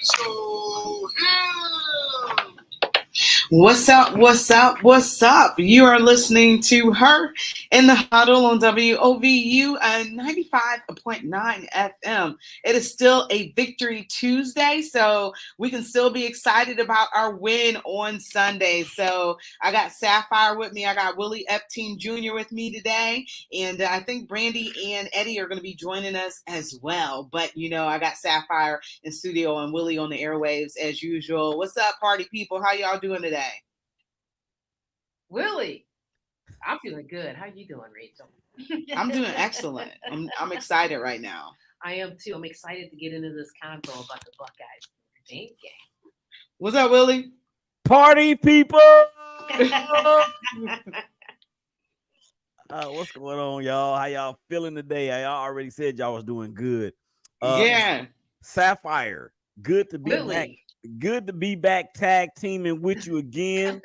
So, What's up? What's up? What's up? You are listening to her in the huddle on WOVU 95.9 FM. It is still a Victory Tuesday, so we can still be excited about our win on Sunday. So I got Sapphire with me. I got Willie Epteen Jr. with me today. And I think Brandy and Eddie are going to be joining us as well. But, I got Sapphire in studio and Willie on the airwaves as usual. What's up, party people? How y'all doing today? Willie, I'm feeling good. How you doing, Rachel? I'm doing excellent. I'm excited right now. I am too. I'm excited to get into this convo about the Buckeyes game. What's up, Willie? Party people! What's going on, y'all? How y'all feeling today? Y'all already said y'all was doing good. Yeah. Sapphire, good to be Willie. back. Good to be back tag teaming with you again.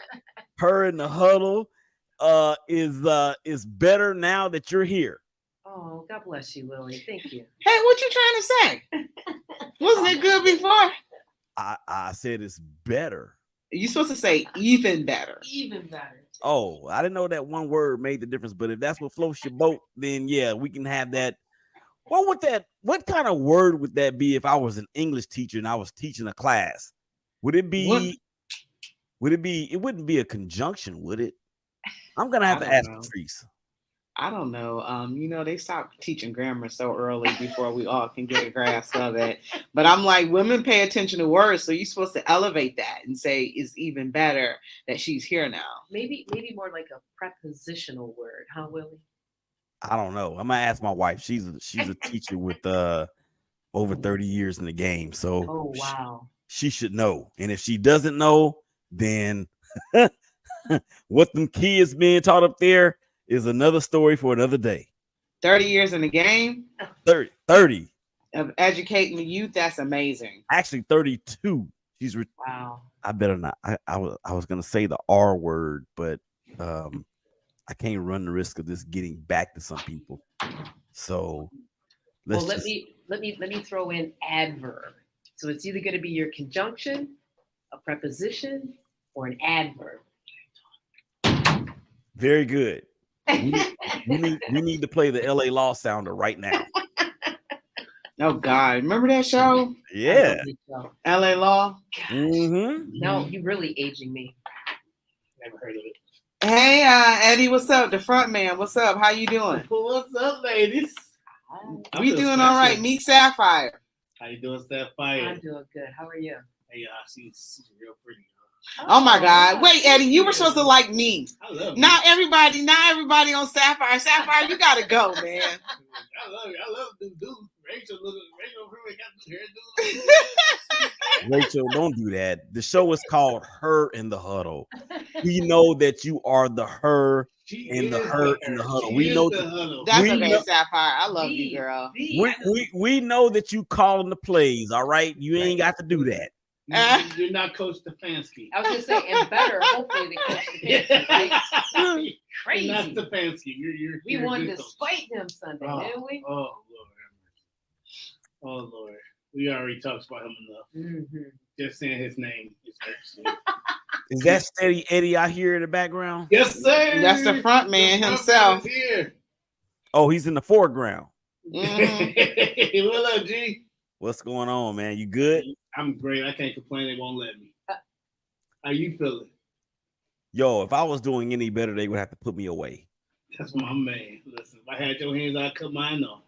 Her in the huddle is better now that you're here. Oh, God bless you, Willie. Thank you. Hey, what you trying to say? Wasn't it good before? I said it's better. You're supposed to say even better. Even better. Oh, I didn't know that one word made the difference, but if that's what floats your boat, then yeah, we can have that. What kind of word would that be if I was an English teacher and I was teaching a class? Would it be What? it wouldn't be a conjunction, would it? I'm gonna have to ask Patrice. I don't know. They stopped teaching grammar so early before we all can get a grasp of it. But I'm like, women pay attention to words, so you're supposed to elevate that and say it's even better that she's here now. Maybe more like a prepositional word, huh, Willie? I don't know. I'm gonna ask my wife. She's a teacher with over 30 years in the game, so oh wow, she should know. And if she doesn't know, then what them kids being taught up there is another story for another day. 30 years in the game? 30. Of educating the youth, that's amazing. Actually, 32. Wow. I better not. I was gonna say the R word, but I can't run the risk of this getting back to some people. So let me throw in adverb. So it's either going to be your conjunction, a preposition, or an adverb. Very good. We need to play the LA Law Sounder right now. Oh God, remember that show? Yeah. LA Law. Mm-hmm. No, you really aging me. never heard of it. Hey, Eddie, what's up? The front man, what's up? How you doing? What's up, ladies? We doing all right. Meet Sapphire. How you doing, Sapphire? I'm doing good. How are you? Hey, she's real pretty. Oh my God! Wait, Eddie, you were supposed to like me. I love you. Not everybody on Sapphire. Sapphire, you gotta go, man. I love you. I love this dude. Rachel really got this hair dude. Rachel, don't do that. The show is called Her in the Huddle. We know that you are the her in the huddle. We know that's okay, Sapphire. I love you, girl. We know that you calling the plays. All right, you ain't got to do that. You're not Coach Stefanski. I was gonna say, and better, hopefully, than Coach Stefanski. Right? Crazy. You're not Stefanski. We wanted to spite him Sunday, didn't we? Oh Lord. Oh Lord. We already talked about him enough. Mm-hmm. Just saying his name is actually. Is that Steady Eddie out here in the background? Yes, sir. That's the front man himself. Here. Oh, he's in the foreground. Mm-hmm. What up, G? What's going on, man? You good? I'm great. I can't complain. They won't let me. How you feeling? Yo, if I was doing any better, they would have to put me away. That's my man. Listen, if I had your hands, I'd cut mine off.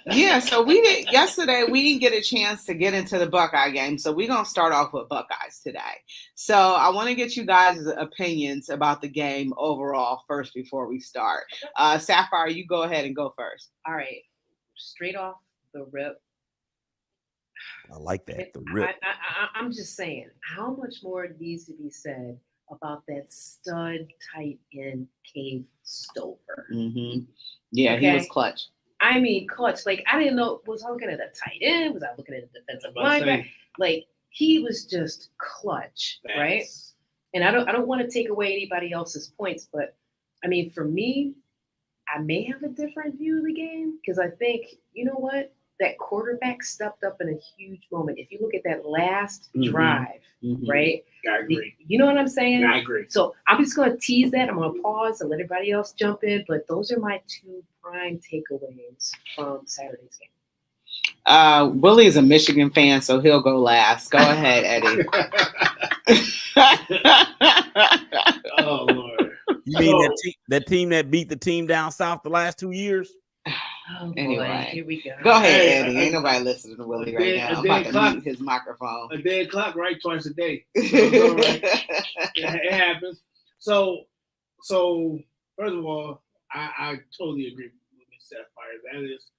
Yeah, so yesterday we didn't get a chance to get into the Buckeye game, so we're gonna start off with Buckeyes today. So I want to get you guys' opinions about the game overall first before we start. Sapphire, you go ahead and go first. All right, straight off the rip. I like that. The rip. I'm just saying, how much more needs to be said about that stud tight end Cave Stover? Mm-hmm. Yeah, okay? He was clutch. I mean, clutch. Like, I didn't know, was I looking at a tight end? Was I looking at a defensive linebacker? Like, he was just clutch, right? And I don't want to take away anybody else's points, but I mean, for me, I may have a different view of the game because I think, you know what? that quarterback stepped up in a huge moment. If you look at that last Mhm. drive, Mhm. right? I agree. You know what I'm saying? I agree. So I'm just going to tease that. I'm going to pause and let everybody else jump in. But those are my two prime takeaways from Saturday's game. Willie is a Michigan fan, so he'll go last. Go ahead, Eddie. Oh Lord. You mean that team that beat the team down south the last 2 years? Oh boy, Anyway. here we go. Go ahead, Hey, Eddie. Ain't nobody listening to Willie right now. I'm about to mute his microphone. A dead clock, right? Twice a day. So it's all right. It happens. So first of all, I totally agree with Miss Sapphire. That is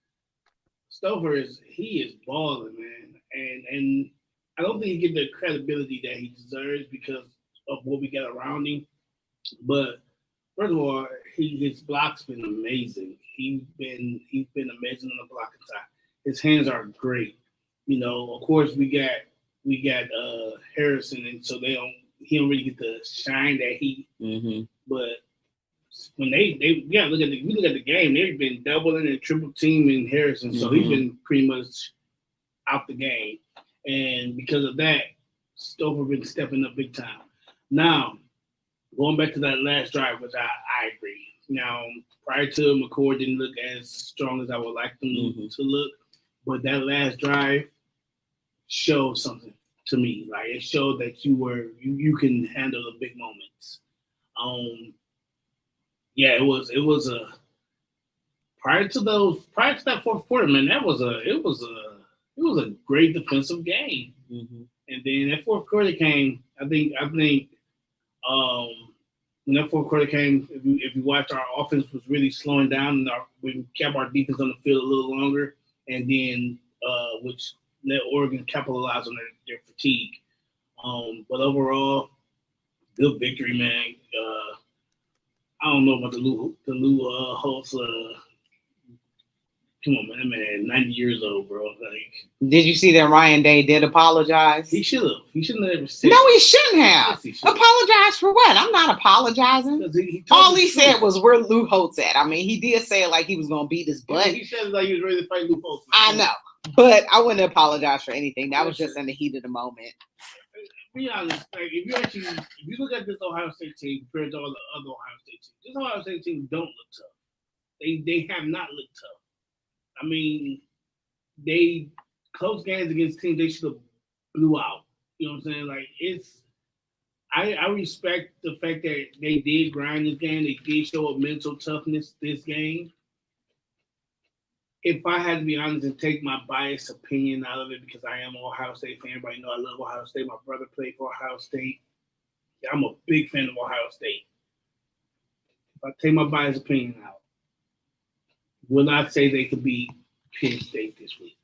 Stover he is balling, man, and I don't think he gets the credibility that he deserves because of what we got around him. But first of all, his block's been amazing. He's been amazing on the blocking side. His hands are great. You know, of course we got Harrison, and so he don't really get the shine that he. Mm-hmm. But when we look at the game, they've been doubling and triple teaming Harrison, so he's been pretty much out the game, and because of that, Stover been stepping up big time. Now, going back to that last drive, which I agree. Now, prior to McCord didn't look as strong as I would like them to look, but that last drive showed something to me. Like it showed that you can handle the big moments. Yeah, it was a prior to that fourth quarter, man. It was a great defensive game. Mm-hmm. And then that fourth quarter came. I think when that fourth quarter came, if you watch, our offense was really slowing down, and we kept our defense on the field a little longer, and then which let Oregon capitalize on their fatigue. But overall, good victory, man. I don't know about the Lou host. Come on, man. That man 90 years old, bro. Like, did you see that Ryan Day did apologize? He should have. He shouldn't have ever said. No, he shouldn't have. Yes, he should. Apologize for what? I'm not apologizing. All he said was where Lou Holtz at. I mean, he did say it like he was gonna beat his butt. Yeah, he said it like he was ready to fight Lou Holtz. I know, but I wouldn't apologize for anything. That was just in the heat of the moment. Be honest, like if you look at this Ohio State team compared to all the other Ohio State teams, this Ohio State team don't look tough. They have not looked tough. I mean, they close games against teams they should have blew out. You know what I'm saying? Like I respect the fact that they did grind this game. They did show a mental toughness this game. If I had to be honest and take my biased opinion out of it, because I am an Ohio State fan, everybody know I love Ohio State. My brother played for Ohio State. I'm a big fan of Ohio State. If I take my biased opinion out, will I say they could beat Penn State this week?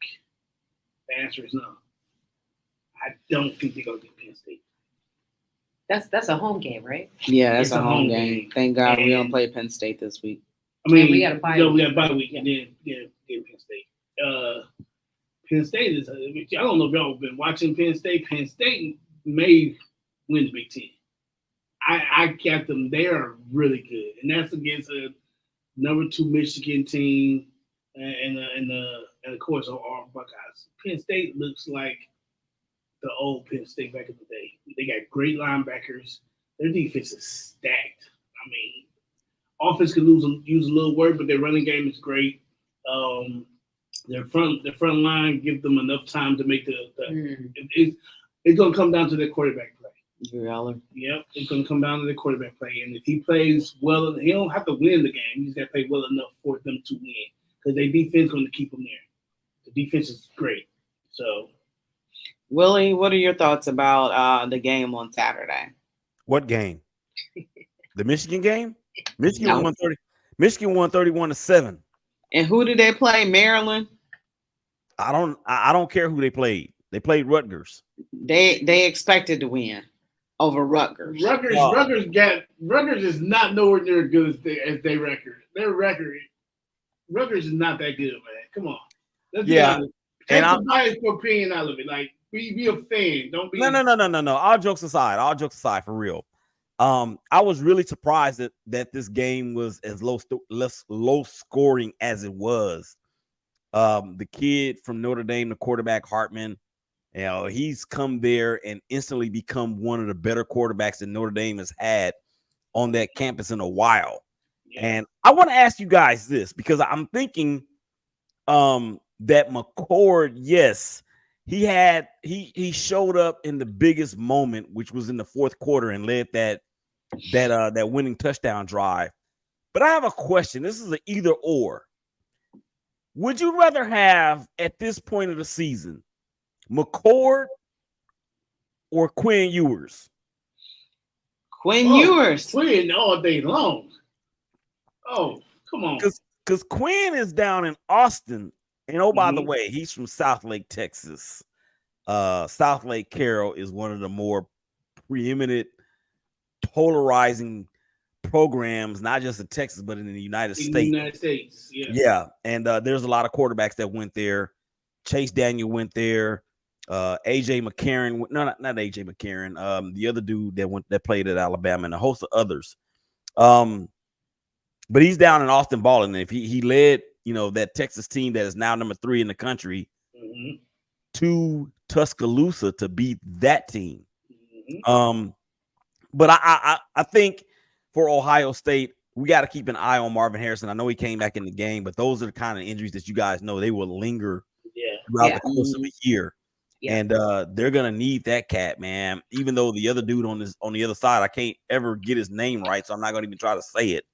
The answer is no. I don't think they're going to beat Penn State. That's a home game, right? Yeah, that's a home game. Thank God we don't play Penn State this week. I mean, we got a bye week. We got a bye week, and then Penn State. Penn State is. I don't know if y'all have been watching Penn State. Penn State may win the Big Ten. I got them. They are really good, and that's against a number 2 Michigan team, and of course our Buckeyes. Penn State looks like the old Penn State back in the day. They got great linebackers. Their defense is stacked. I mean, offense could use a little work, but their running game is great. Their front line give them enough time to make it's going to come down to their quarterback play. Yep, it's going to come down to the quarterback play, and if he plays well, he don't have to win the game. He just got to play well enough for them to win, because their defense is going to keep them there. The defense is great. So, Willie, what are your thoughts about the game on Saturday? What game? The Michigan game? Michigan won 31-7. And who did they play? Maryland? I don't care who they played. They played Rutgers. They expected to win over Rutgers. Rutgers is not nowhere near as good as their record. Their record, Rutgers is not that good, man. Come on. Let's be honest. Take the biased opinion out of it. Like, be a fan. Don't be. No. All jokes aside, for real. I was really surprised that this game was as low scoring as it was. The kid from Notre Dame, the quarterback Hartman, he's come there and instantly become one of the better quarterbacks that Notre Dame has had on that campus in a while. Yeah. And I want to ask you guys this, because I'm thinking that McCord, yes, he showed up in the biggest moment, which was in the fourth quarter, and led that winning touchdown drive. But I have a question. This is an either or. Would you rather have, at this point of the season, McCord or Quinn Ewers? Quinn Ewers. Quinn all day long. Oh, come on. Because Quinn is down in Austin. And by the way, he's from South Lake, Texas. South Lake Carroll is one of the more preeminent, polarizing programs, not just in Texas, but in the United States. Yeah. And there's a lot of quarterbacks that went there. Chase Daniel went there. AJ McCarron, not AJ McCarron. The other dude that played at Alabama, and a host of others. But he's down in Austin balling. And if he led, that Texas team that is now number 3 in the country to Tuscaloosa to beat that team. But I think for Ohio State, we got to keep an eye on Marvin Harrison. I know he came back in the game, but those are the kind of injuries that you guys know they will linger throughout the course of a year. Yeah. And they're gonna need that cat, man. Even though the other dude on the other side, I can't ever get his name right, so I'm not gonna even try to say it.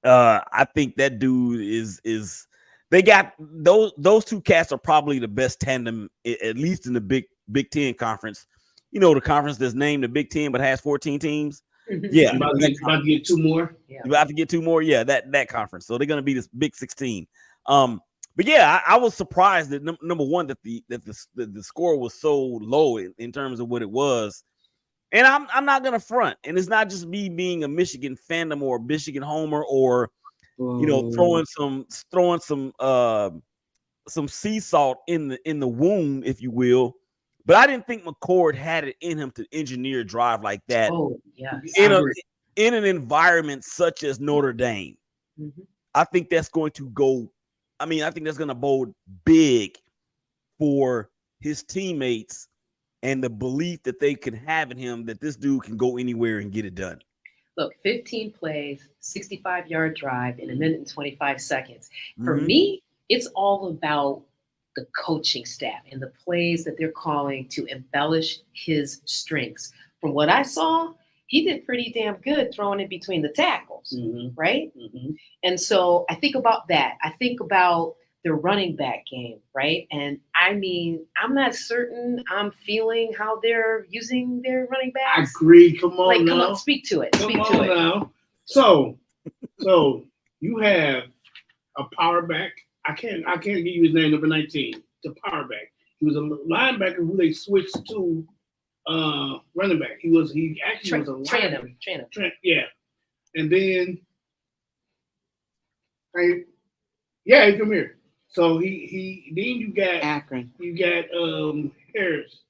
I think that dude is they got those two cats are probably the best tandem, at least in the Big Ten conference. The conference that's named the Big Ten but has 14 teams. Yeah, about to get 2 more. Yeah. You about to get 2 more. Yeah, that conference. So they're gonna be this Big 16. But yeah, I was surprised that number one that the score was so low in terms of what it was. And I'm not gonna front, and it's not just me being a Michigan fandom or a Michigan homer or throwing some sea salt in the wound, if you will. But I didn't think McCord had it in him to engineer a drive like that. Oh, yeah. In an environment such as Notre Dame. Mm-hmm. I think that's going to go. I think that's going to bode big for his teammates and the belief that they can have in him that this dude can go anywhere and get it done. Look, 15 plays, 65-yard drive in 1 minute and 25 seconds. For me, it's all about the coaching staff and the plays that they're calling to embellish his strengths. From what I saw, he did pretty damn good throwing it between the tackles, right? Mm-hmm. And so I think about that. I think about the running back game, right? And I'm not certain I'm feeling how they're using their running backs. I agree. Come on, speak to it. Come on now. So you have a power back. I can't give you his name, number 19. The power back. He was a linebacker who they switched to running back. He actually was a linebacker. Trent, yeah. And then he come here. So then you got Akron. You got Harris.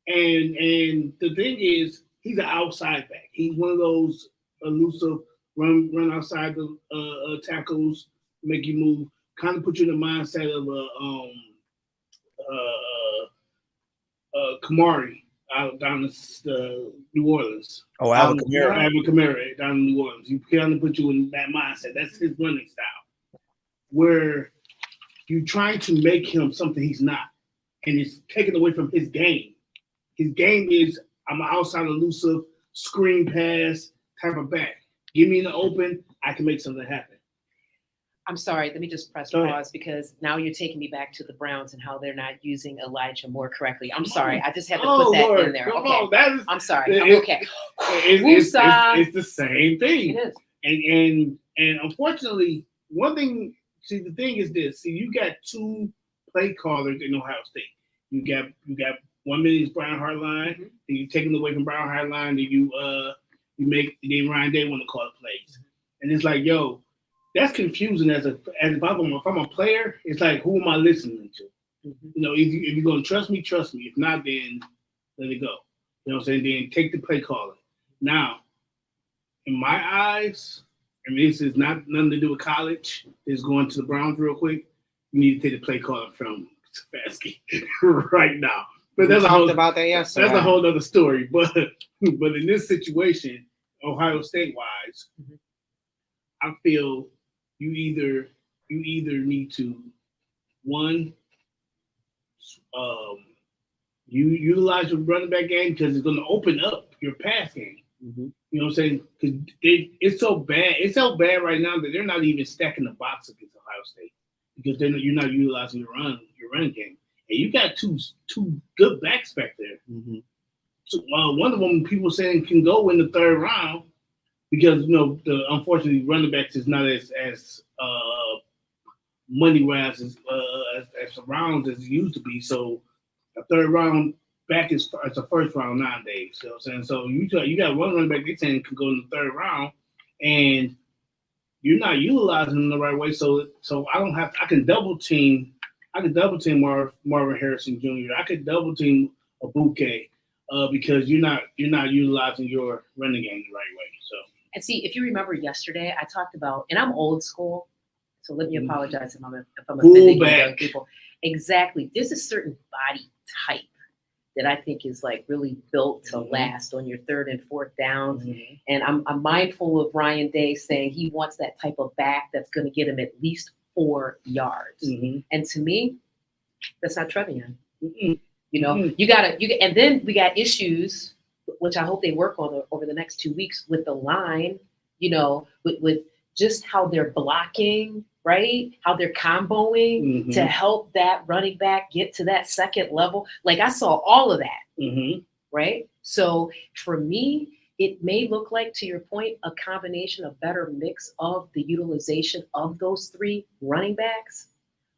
And the thing is, he's an outside back. He's one of those elusive run outside the tackles, make you move, kind of put you in the mindset of Kamari out down in New Orleans. Oh, Alvin Kamara. Alvin Kamara down in New Orleans. You kind of put you in that mindset. That's his running style, where you're trying to make him something he's not, and it's taken away from his game. His game is I'm an outside elusive screen pass type of back. Give me in the open, I can make something happen. I'm sorry, let me just press pause because now you're taking me back to the Browns and how they're not using Elijah Moore correctly. I'm sorry, I just had to put that in there. Okay, I'm sorry. I'm okay. It's the same thing. It is. And unfortunately, one thing. See, the thing is this. See, you got 2 play callers in Ohio State. You got 1 minute is Brian Hartline, and you're taking away from Brian Hartline, and you make Ryan Day want to call the plays, and it's like, yo, that's confusing. As if I'm a player, it's like, who am I listening to? If you're gonna trust me, trust me. If not, then let it go. You know what I'm saying? Then take the play calling. Now, in my eyes, and this is not nothing to do with college, is going to the Browns real quick. You need to take the play call from Stefanski right now. But that's about that yesterday. That's a whole other story. But in this situation, Ohio State wise, I feel you either need to one you utilize your running back game because it's going to open up your pass game. You know what I'm saying? Because it's so bad. It's so bad right now that they're not even stacking the box against Ohio State because you're not utilizing your run game. And you got two good backs back there. So, one of them people saying can go in the third round because the unfortunately running backs is not as money wise as rounds as it used to be. So a third round back is a first round nowadays. You know what I'm saying? So you got one running back they saying can go in the third round, and you're not utilizing them the right way. So I can double team Marvin Harrison Jr. I could double team a bouquet because you're not utilizing your running game the right way. So and see, if you remember yesterday, I talked about, and I'm old school, so let me apologize if I'm offending young people. Exactly, there's a certain body type that I think is like really built to last on your third and fourth downs. And I'm mindful of Ryan Day saying he wants that type of back that's going to get him at least 4 yards. And to me, that's not Trevion. And then we got issues, which I hope they work on over the next 2 weeks with the line, with just how they're blocking, right? How they're comboing to help that running back get to that second level. Like I saw all of that, right? So for me, it may look like, to your point, a combination, a better mix of the utilization of those 3 running backs,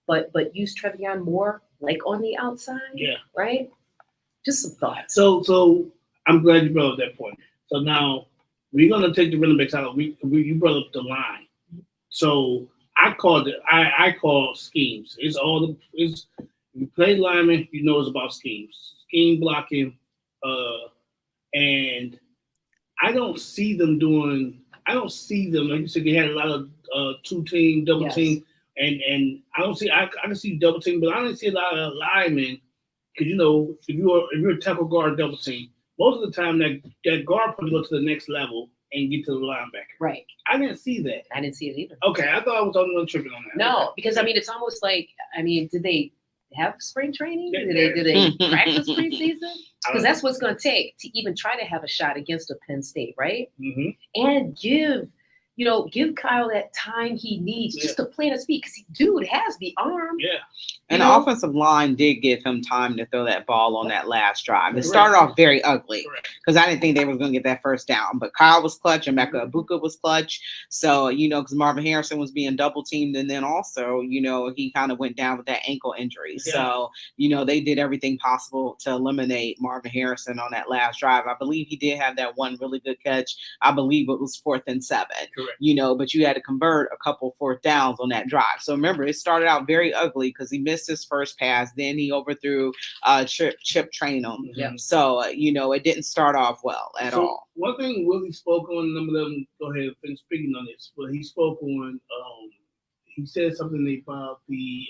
but use Trevion more like on the outside, right? Just some thoughts. So I'm glad you brought up that point. So now we're gonna take the running backs out. You brought up the line. So I call schemes. It's you play lineman, it's about schemes, scheme blocking, and I don't see them like you said. They had a lot of 2-team, double team, and I don't see. I can see double team, but I don't see a lot of linemen because if you're a tackle guard double team, most of the time that guard probably go to the next level and get to the linebacker. Right. I didn't see that. I didn't see it either. Okay, I thought I was the only one tripping on that. No, because it's almost like, did they have spring training? Did they practice preseason? Because that's what's going to take to even try to have a shot against a Penn State, right? And give Kyle that time he needs just to plant his feet, because dude has the arm. And the offensive line did give him time to throw that ball on that last drive. It started off very ugly because I didn't think they were going to get that first down. But Kyle was clutch and Mecca Abuka was clutch. So, because Marvin Harrison was being double teamed. And then also, he kind of went down with that ankle injury. So, they did everything possible to eliminate Marvin Harrison on that last drive. I believe he did have that one really good catch. I believe it was 4th and 7. But you had to convert a couple 4th downs on that drive. So remember, it started out very ugly because he missed his first pass. Then he overthrew Chip Trainum. So, it didn't start off well at all. One thing Willie spoke on, I'm going to go ahead and finish speaking on this, but he spoke on, he said something about the,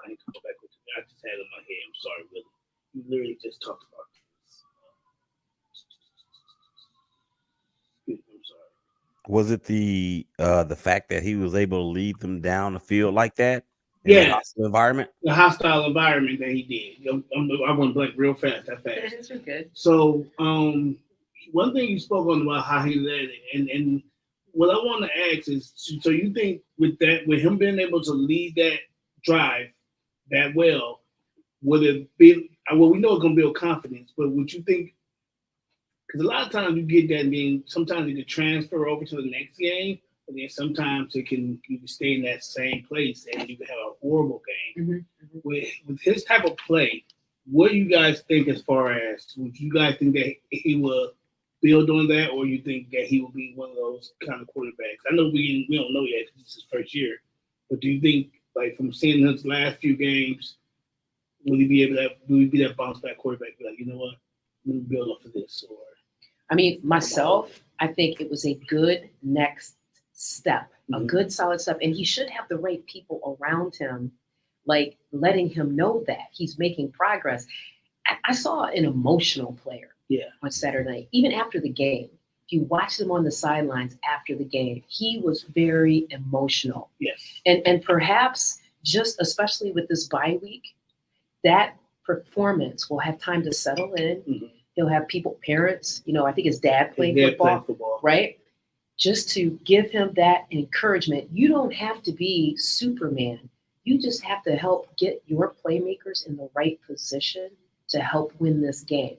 I need to go back with it. I just had it in my head. I'm sorry, Willie. You literally just talked about this. I'm sorry. Was it the fact that he was able to lead them down the field like that? The hostile environment. The hostile environment that he did. I went blank real fast. That fast. That's good. So, one thing you spoke on about how he led it, and what I want to ask is, so you think with him being able to lead that drive that well, would it be? Well, we know it's gonna build confidence, but would you think? Because a lot of times you get that, being sometimes it can transfer over to the next game. And then sometimes you can stay in that same place and you can have a horrible game. With his type of play, what do you guys think as far as, would you guys think that he will build on that, or you think that he will be one of those kind of quarterbacks? I know we don't know yet because it's his first year, but do you think, like, from seeing his last few games, will he be that bounce back quarterback? Be like, you know what, let me build off of this? Or myself, I think it was a good next step, a good solid step. And he should have the right people around him, like letting him know that he's making progress. I saw an emotional player on Saturday night, even after the game. If you watched him on the sidelines after the game, he was very emotional. Yes. And perhaps just especially with this bye week, that performance will have time to settle in. Mm-hmm. He'll have parents, I think his dad played football, right? Just to give him that encouragement. You don't have to be Superman. You just have to help get your playmakers in the right position to help win this game,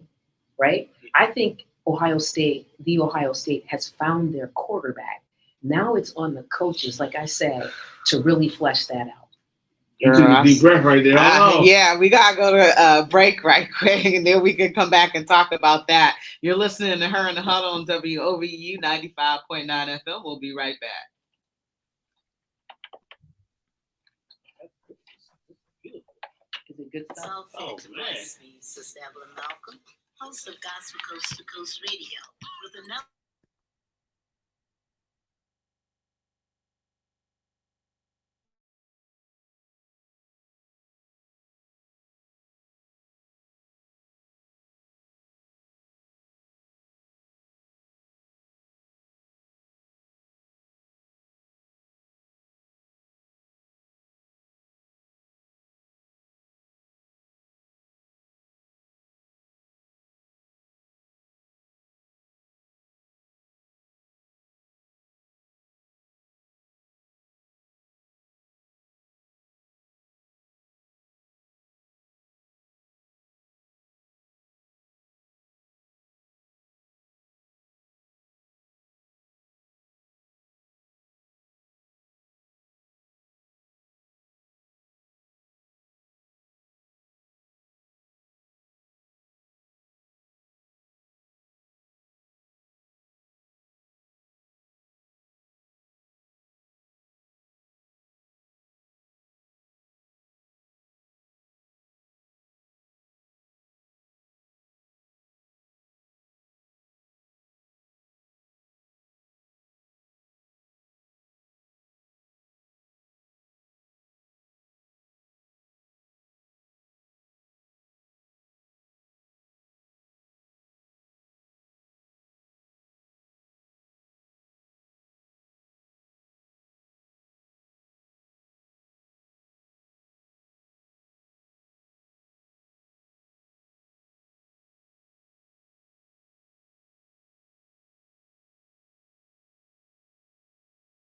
right? I think the Ohio State has found their quarterback. Now it's on the coaches, like I said, to really flesh that out. You took a deep breath right there. Yeah, we got to go to a break right quick, and then we can come back and talk about that. You're listening to Her in the Huddle on WOVU 95.9 FM. We'll be right back. Is it good stuff? Sister Evelyn Malcolm, host of Gospel Coast to Coast Radio, with another.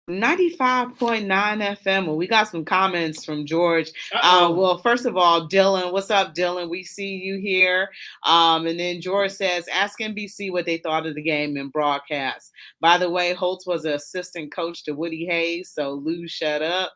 .9 FM. Well, we got some comments from George. Well, first of all, Dylan, what's up, Dylan? We see you here. And then George says, ask NBC what they thought of the game and broadcast. By the way, Holtz was an assistant coach to Woody Hayes, so Lou, shut up.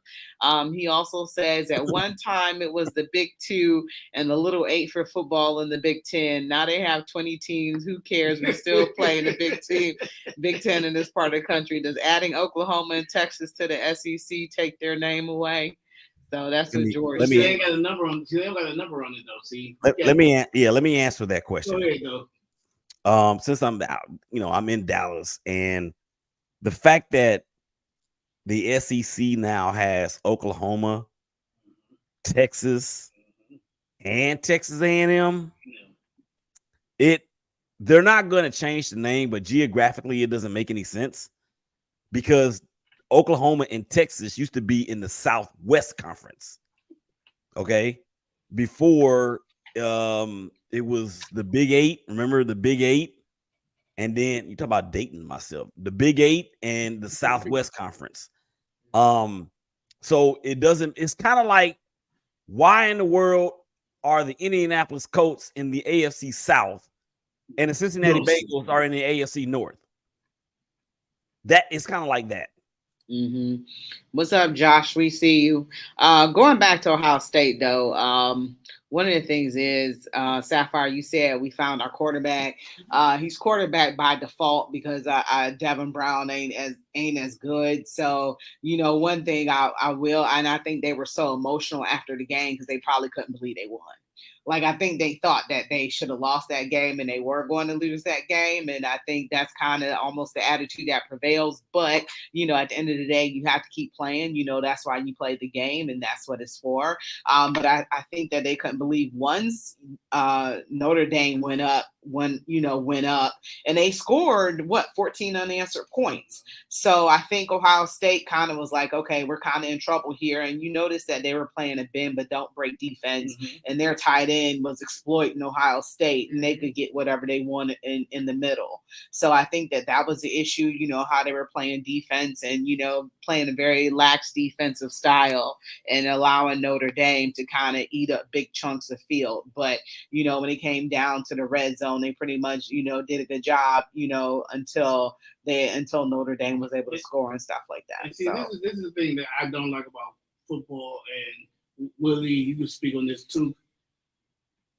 He also says at one time it was the Big Two and the Little Eight for football in the Big Ten. Now they have 20 teams. Who cares? We still play in the Big Ten in this part of the country. Does adding Oklahoma and Texas to the SEC take their name away? So that's what George said. They got a number on. They got a number on it though. See, let me answer that question. Go ahead, though. Since I'm out, I'm in Dallas, and the fact that the SEC now has Oklahoma, Texas, and Texas A&M. They're not going to change the name, but geographically it doesn't make any sense because Oklahoma and Texas used to be in the Southwest Conference. Okay, before it was the Big Eight. Remember the Big Eight? And then you talk about dating myself, the Big Eight and the Southwest Conference. So it's kind of like, why in the world are the Indianapolis Colts in the AFC South and the Cincinnati Bengals are in the AFC North? That is kind of like that. Mm-hmm. What's up, Josh? We see you. Going back to Ohio State, though, one of the things is, Sapphire, you said we found our quarterback. He's quarterback by default because Devin Brown ain't as good. So, one thing I will, and I think they were so emotional after the game because they probably couldn't believe they won. Like, I think they thought that they should have lost that game and they were going to lose that game. And I think that's kind of almost the attitude that prevails. But, at the end of the day, you have to keep playing. That's why you play the game and that's what it's for. But I think that they couldn't believe once Notre Dame went up, and they scored 14 unanswered points. So I think Ohio State kind of was like, okay, we're kind of in trouble here. And you notice that they were playing a bend but don't break defense, and their tight end was exploiting Ohio State, and they could get whatever they wanted in the middle. So I think that was the issue, how they were playing defense and, playing a very lax defensive style and allowing Notre Dame to kind of eat up big chunks of field. But, when it came down to the red zone, they pretty much, did a good job, until Notre Dame was able to score and stuff like that. And see, this is the thing that I don't like about football, and Willie, you can speak on this too.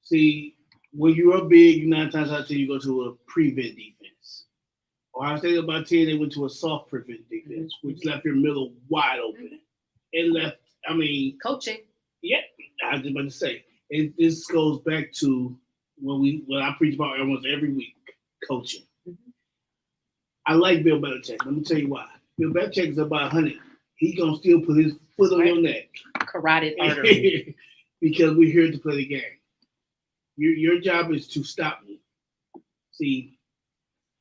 See, when you're up big, 9 times out of 10 you go to a prevent defense. Ohio State about 10, they went to a soft prevent defense, which left your middle wide open. It left, coaching. Yeah, I was about to say. And this goes back to what I preach about almost every week, coaching. I like Bill Belichick. Let me tell you why. Bill Belichick is about 100. He's going to still put his foot on your neck. Carotid artery. Because we're here to play the game. Your job is to stop me. See,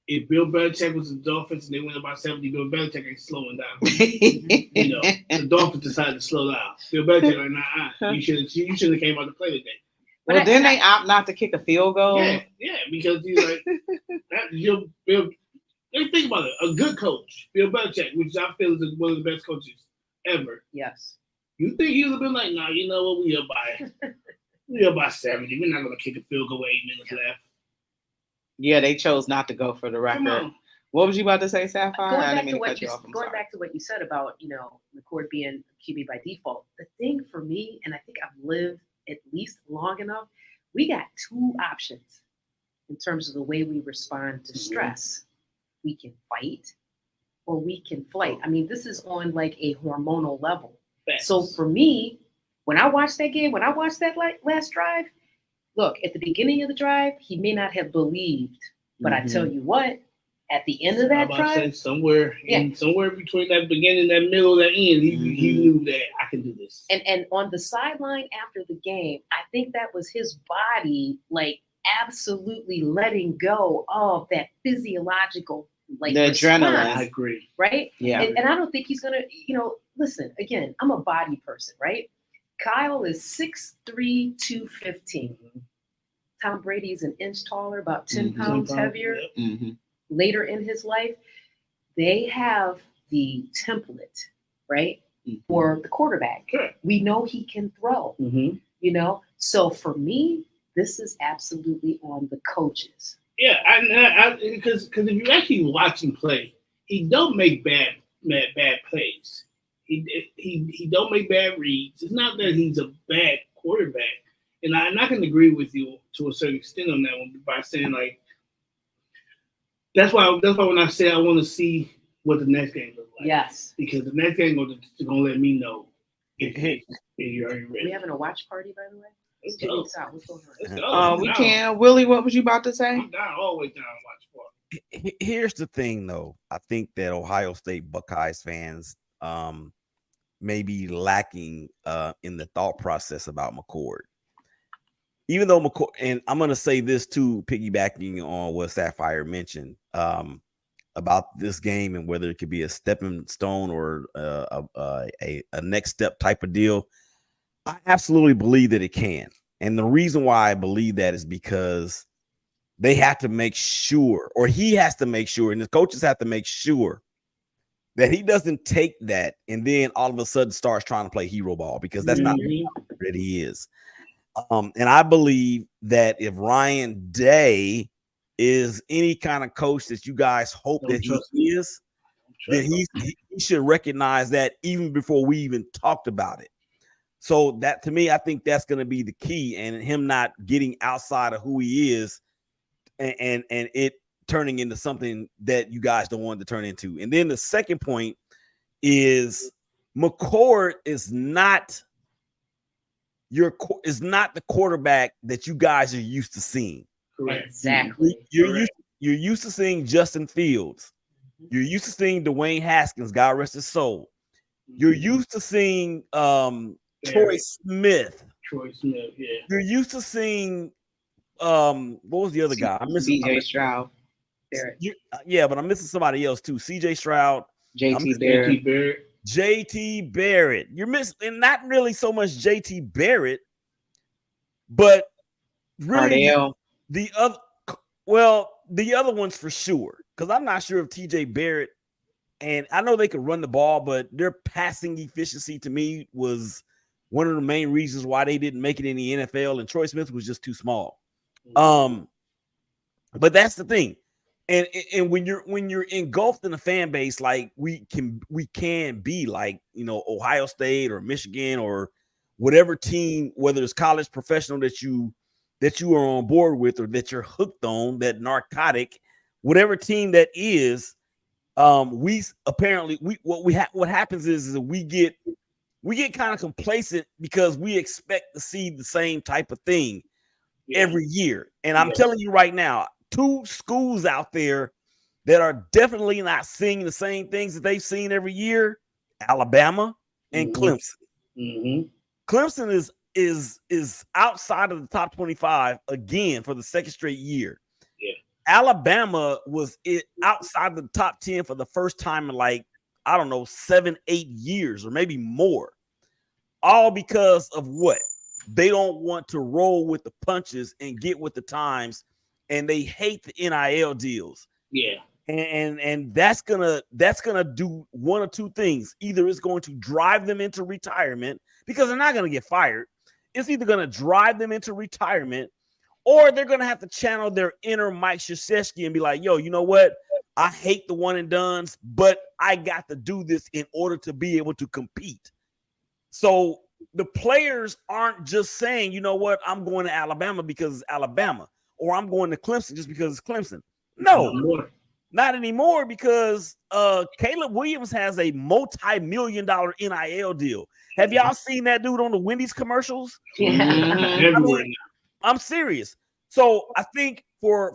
if Bill Belichick was the Dolphins and they went about 70, Bill Belichick ain't slowing down. The Dolphins decided to slow down. Bill Belichick like, nah, you should have came out to play today. Well, then they opt not to kick a field goal. Yeah, because he's like, think about it. A good coach, Bill Belichick, which I feel is one of the best coaches ever. Yes. You think he would have been like, nah, you know what? We up by 70. We're not going to kick a field goal with 8 minutes left. Yeah, they chose not to go for the record. What was you about to say, Sapphire? Going back to what you said about, McCord being QB by default. The thing for me, and I think I've lived at least long enough, we got 2 options in terms of the way we respond to stress. We can fight or we can flight. This is on like a hormonal level. So for me, when I watched that game, when I watched that last drive, look, at the beginning of the drive, he may not have believed, but I tell you what, at the end of that drive, somewhere between that beginning, that middle, that end, he knew that I can do this. And on the sideline after the game, I think that was his body like absolutely letting go of that physiological the adrenaline. I agree. Right? Yeah. And I don't think he's gonna, listen, again, I'm a body person, right? Kyle is 6'3", 215. Tom Brady is an inch taller, about 10 pounds heavier. Later in his life, they have the template, right, for the quarterback. Sure. We know he can throw, So for me, this is absolutely on the coaches. Yeah, because if you actually watch him play, he don't make bad plays. He don't make bad reads. It's not that he's a bad quarterback, and I can agree with you to a certain extent on that one by saying like that's why when I say I want to see what the next game looks like. Yes, because the next game is gonna let me know if you're already ready. We having a watch party, by the way? Let's go. Let's go. We can. Willie, what was you about to say? I'm down, always down to watch party. Here's the thing, though. I think that Ohio State Buckeyes fans may be lacking in the thought process about McCord. Even though McCord, and I'm going to say this too, piggybacking on what Sapphire mentioned about this game and whether it could be a stepping stone or a next step type of deal. I absolutely believe that it can. And the reason why I believe that is because they have to make sure, or he has to make sure, and the coaches have to make sure that he doesn't take that and then all of a sudden starts trying to play hero ball, because that's not what he is. And I believe that if Ryan Day is any kind of coach that you guys hope that he is, then he should recognize that even before we even talked about it. So that, to me, I think that's going to be the key, and him not getting outside of who he is and it turning into something that you guys don't want to turn into. And then the second point is McCord is not is not the quarterback that you guys are used to seeing. Correct. Exactly. You're used to seeing Justin Fields. You're used to seeing Dwayne Haskins, God rest his soul. You're used to seeing Troy Smith. Troy Smith, yeah. You're used to seeing what was the other guy? I'm missing CJ Stroud. Yeah, but I'm missing somebody else too. CJ Stroud, JT Barrett. JT Barrett. You're missing, and not really so much JT Barrett, but really the other ones for sure. Because I'm not sure if TJ Barrett, and I know they could run the ball, but their passing efficiency to me was one of the main reasons why they didn't make it in the NFL. And Troy Smith was just too small. But that's the thing. And when you're engulfed in a fan base like we can be, like, you know, Ohio State or Michigan or whatever team, whether it's college, professional, that you are on board with or that you're hooked on, that narcotic, whatever team that is, what happens is that we get kind of complacent because we expect to see the same type of thing every year. And I'm telling you right now, two schools out there that are definitely not seeing the same things that they've seen every year: Alabama and Clemson. Clemson is outside of the top 25 again for the second straight year. Alabama was outside the top 10 for the first time in, like, I don't know, 7-8 years or maybe more. All because of what? They don't want to roll with the punches and get with the times, and they hate the NIL deals. Yeah. And that's gonna do one of two things. Either it's going to drive them into retirement because they're not gonna get fired. It's either gonna drive them into retirement, or they're gonna have to channel their inner Mike Krzyzewski and be like, yo, you know what? I hate the one and dones, but I got to do this in order to be able to compete. So the players aren't just saying, you know what, I'm going to Alabama because it's Alabama, or I'm going to Clemson just because it's Clemson. No, not anymore, because Caleb Williams has a multi-million-dollar NIL deal. Have y'all seen that dude on the Wendy's commercials? Yeah. I'm serious. So I think for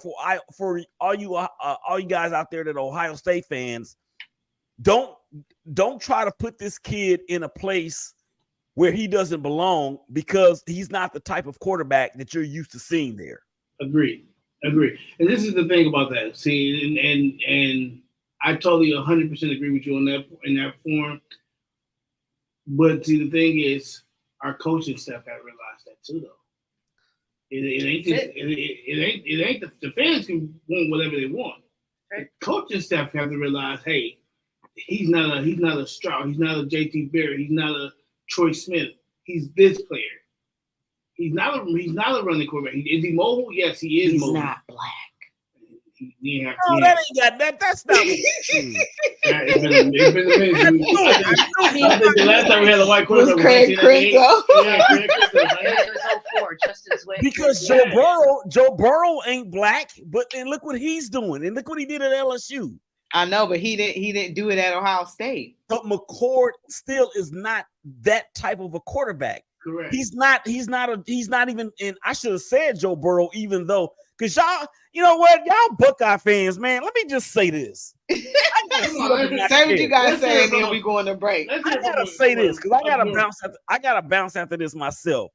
all you guys out there that are Ohio State fans, don't try to put this kid in a place where he doesn't belong, because he's not the type of quarterback that you're used to seeing there. Agreed. And this is the thing about that. See, and I totally 100% agree with you on that, in that form. But see, the thing is, our coaching staff got to realize that too, though. It ain't the fans can want whatever they want. Right. The coaching staff have to realize, hey, he's not a Stroud, he's not a JT Barrett, he's not a Troy Smith. He's this player. He's not a running quarterback. Is he mobile? Yes, he is mobile. He's not black. That ain't got that. That's not. It's been a minute. I think the last time we had a white quarterback was Craig Crenzo. Yeah, Craig Crenzo. It was 04, Justin's way. Because Joe Burrow ain't black, and look what he's doing, and look what he did at LSU. I know, but he didn't do it at Ohio State. But McCord still is not that type of a quarterback. Correct. He's not even in. I should have said Joe Burrow, even though, because y'all, you know what, y'all Buckeye fans, man. Let me just say this. Say what you guys say, and then we go on the break. I gotta say this because I gotta bounce after this myself.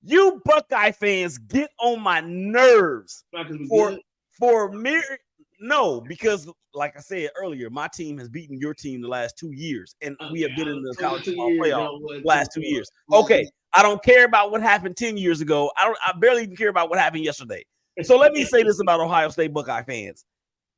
You Buckeye fans get on my nerves no, because like I said earlier, my team has beaten your team the last 2 years, and we have been in the college football playoff the last 2 years. Okay, I don't care about what happened 10 years ago. I barely even care about what happened yesterday. So let me say this about Ohio State Buckeye fans.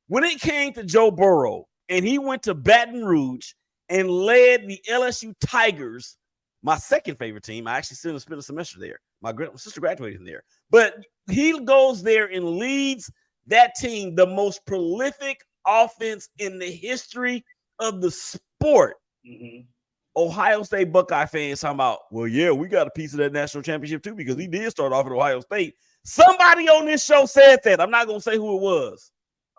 When it came to Joe Burrow and he went to Baton Rouge and led the LSU Tigers, my second favorite team. I actually spent a semester there. My sister graduated from there. But he goes there and leads that team, the most prolific offense in the history of the sport. Mm-hmm. Ohio State Buckeye fans talking about, well, yeah, we got a piece of that national championship too, because he did start off at Ohio State. Somebody on this show said that. I'm not gonna say who it was.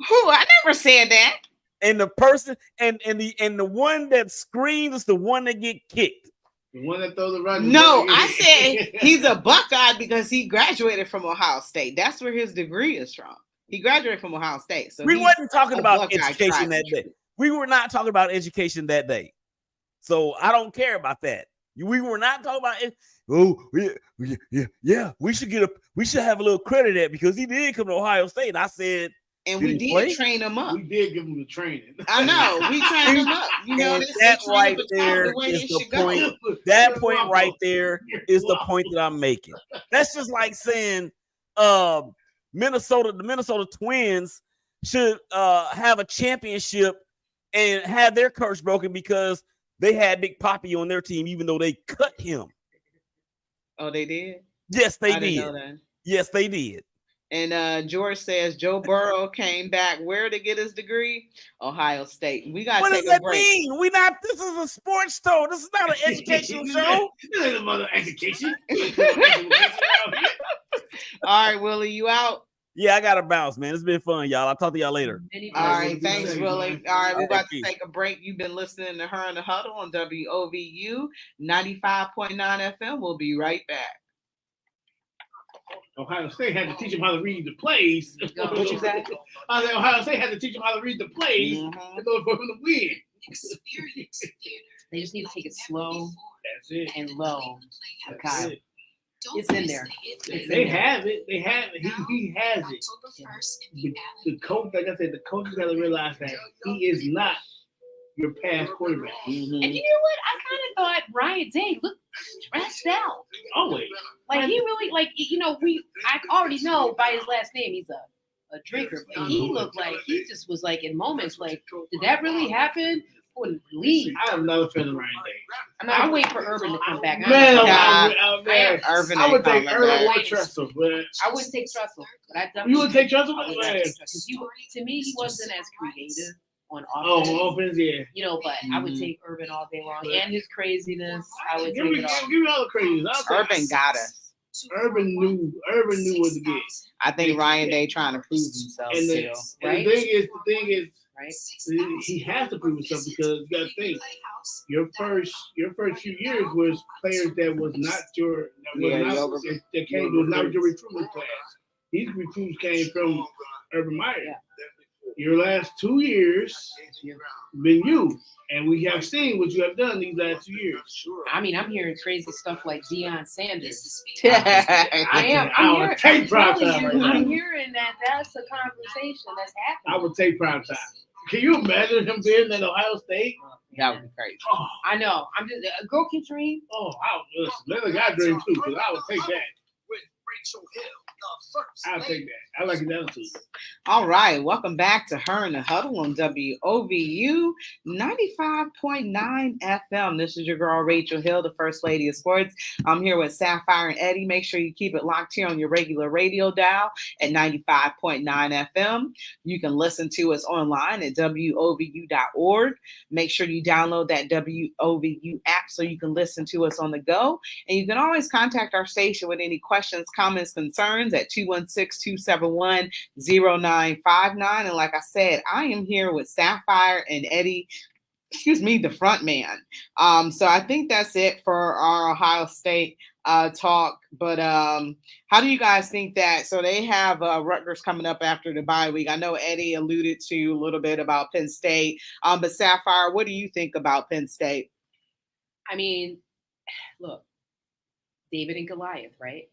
Who? I never said that. And the person and the one that screams is the one that get kicked. The one that throws around. No, I said he's a Buckeye because he graduated from Ohio State. That's where his degree is from. He graduated from Ohio State. So we wasn't talking about Buckeye education that day. We were not talking about education that day. So I don't care about that. We were not talking about it. Oh, yeah. We should have a little credit at because he did come to Ohio State. And I said, and we did train him up. We did give him the training. I know. We trained him up. You know, that right there is the point. That point right there is the point that I'm making. That's just like saying the Minnesota Twins should have a championship and have their curse broken because they had Big Papi on their team, even though they cut him. Oh, they did? Yes, they did. Yes, they did. And George says Joe Burrow came back where to get his degree? Ohio State. We got to take a break. What does that mean? This is a sports show. This is not an educational show. This ain't a mother education. All right, Willie, you out? Yeah, I got to bounce, man. It's been fun, y'all. I'll talk to y'all later. All right, thanks, Willie. All right, we're about to take a break. You've been listening to Her in the Huddle on WOVU 95.9 FM. We'll be right back. Ohio State had to teach him how to read the plays. What you say? I said Ohio State had to teach him how to read the plays in order for him to win. They just need to take it slow and low. Okay. It's in there. They have it. He has it. The coach, like I said, the coach has got to realize that he is not your past quarterback. Mm-hmm. And you know what? I kind of thought Ryan Day looked stressed out. Always. Like he really, I already know by his last name he's a drinker, but he looked like he just was like in moments like, did that really happen? Wouldn't believe. I'm not a fan of Ryan Day. I'm waiting for Urban to come back. Urban. I would take Urban or Tressel, but I wouldn't take Tressel. But I definitely. You would take Tressel, because to me he wasn't as creative on offense. Oh, offense, yeah. You know, but I would take Urban all day long and his craziness. I would give me all the craziness. Urban got us. Urban knew what to get. I think Ryan Day trying to prove himself. And the thing is. Right. He has to prove himself because you got to think your first few years was players that was not your recruitment class. These recruits came from Urban Meyer. Yeah. Your last 2 years been you, and we have seen what you have done these last 2 years. I mean, I'm hearing crazy stuff like Deion Sanders. I'm hearing that's a conversation that's happening. I would take prime time. Can you imagine him being at Ohio State? That would be crazy. Oh, I know. I'm just a girl can dream. Oh, let a guy dream too, because I would take that. I'll take that. I like that too. All right. Welcome back to Her in the Huddle on WOVU 95.9 FM. This is your girl, Rachel Hill, the First Lady of Sports. I'm here with Sapphire and Eddie. Make sure you keep it locked here on your regular radio dial at 95.9 FM. You can listen to us online at WOVU.org. Make sure you download that WOVU app so you can listen to us on the go. And you can always contact our station with any questions, comments, concerns at 216-271-0959. And like I said, I am here with Sapphire and Eddie, the front man. So I think that's it for our Ohio State talk. But how do you guys think that? So they have Rutgers coming up after the bye week. I know Eddie alluded to a little bit about Penn State. But Sapphire, what do you think about Penn State? I mean, look, David and Goliath, right?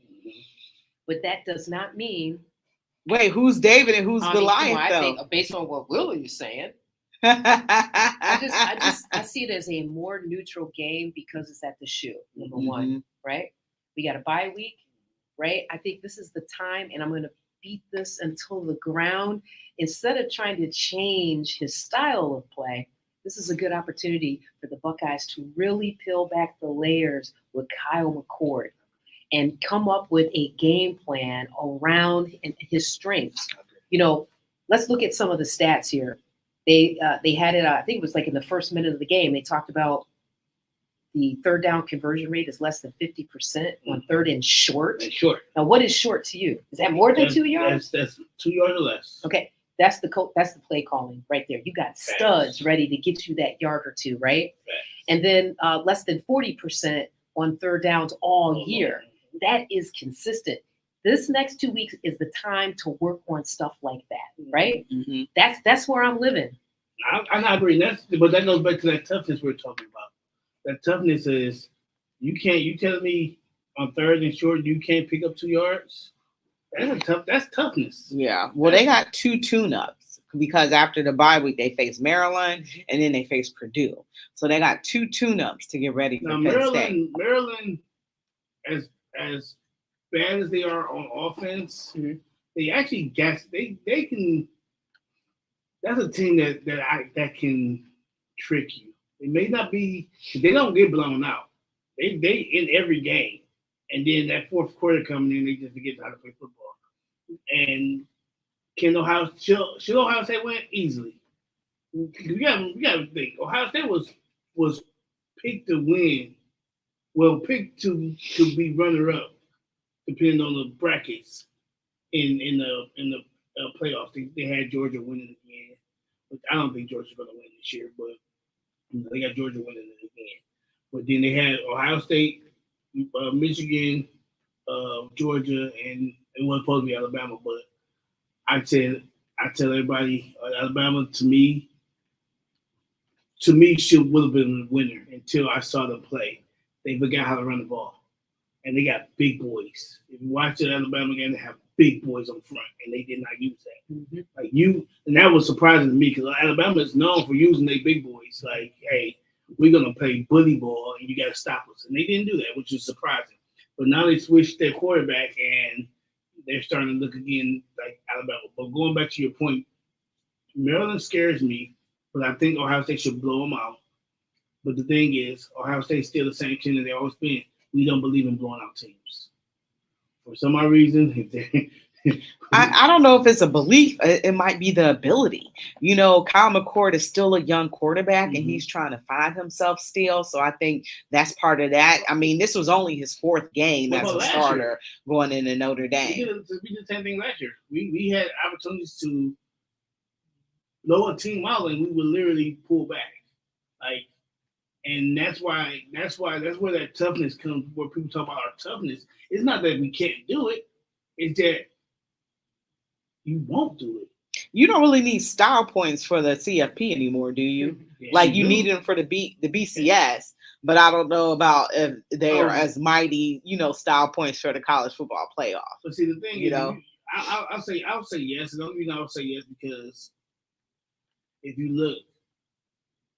But that does not mean. Wait, who's David and who's Goliath? I think based on what Willie is saying, I see it as a more neutral game because it's at the shoe. Number one, right? We got a bye week, right? I think this is the time, and I'm going to beat this until the ground. Instead of trying to change his style of play, this is a good opportunity for the Buckeyes to really peel back the layers with Kyle McCord and come up with a game plan around his strengths. You know, let's look at some of the stats here. They had it, I think it was like in the first minute of the game, they talked about the third down conversion rate is less than 50% on third and short. Short. Now, what is short to you? Is that more than 2 yards? That's 2 yards or less. Okay. That's the play calling right there. You got studs ready to get you that yard or two, right? And then less than 40% on third downs all year. That is consistent. This next 2 weeks is the time to work on stuff like that, right? Mm-hmm. That's where I'm living. I'm not agreeing. But that goes back to that toughness we're talking about. That toughness is you telling me on third and short you can't pick up 2 yards? That's toughness. Yeah. Well, they got 2 tune-ups because after the bye week they face Maryland and then they face Purdue. So they got 2 tune-ups to get ready for Penn State. Maryland, as bad as they are on offense, they actually they can. That's a team that can trick you. It may not be. They don't get blown out. They in every game, and then that fourth quarter coming in, they just forget how to play football. And should Ohio State win easily? We got to think. Ohio State was picked to win. Well, picked to be runner up, depending on the brackets in the playoffs. They had Georgia winning again. Which I don't think Georgia's going to win this year, but they got Georgia winning it again. But then they had Ohio State, Michigan, Georgia, and it wasn't supposed to be Alabama. But I tell everybody, Alabama to me would have been a winner until I saw them play. They forgot how to run the ball, and they got big boys. If you watch the Alabama game, they have big boys on front, and they did not use that. Mm-hmm. And that was surprising to me because Alabama is known for using their big boys. Like, hey, we're gonna play bully ball, and you got to stop us. And they didn't do that, which is surprising. But now they switched their quarterback, and they're starting to look again like Alabama. But going back to your point, Maryland scares me, but I think Ohio State should blow them out. But the thing is, Ohio State's still the same team that they've always been. We don't believe in blowing out teams. For some odd reason, I don't know if it's a belief. It might be the ability. You know, Kyle McCord is still a young quarterback, and he's trying to find himself still. So I think that's part of that. I mean, this was only his 4th game as a starter going into Notre Dame. We did the same thing last year. We had opportunities to blow a team out, and we would literally pull back. And that's where that toughness comes. Where people talk about our toughness, it's not that we can't do it; it's that you won't do it. You don't really need style points for the CFP anymore, do you? Yes, like you need them for the BCS, but I don't know about if they are as mighty, style points for the college football playoff. But see, the thing I'll say yes. And the only reason I would say yes because if you look,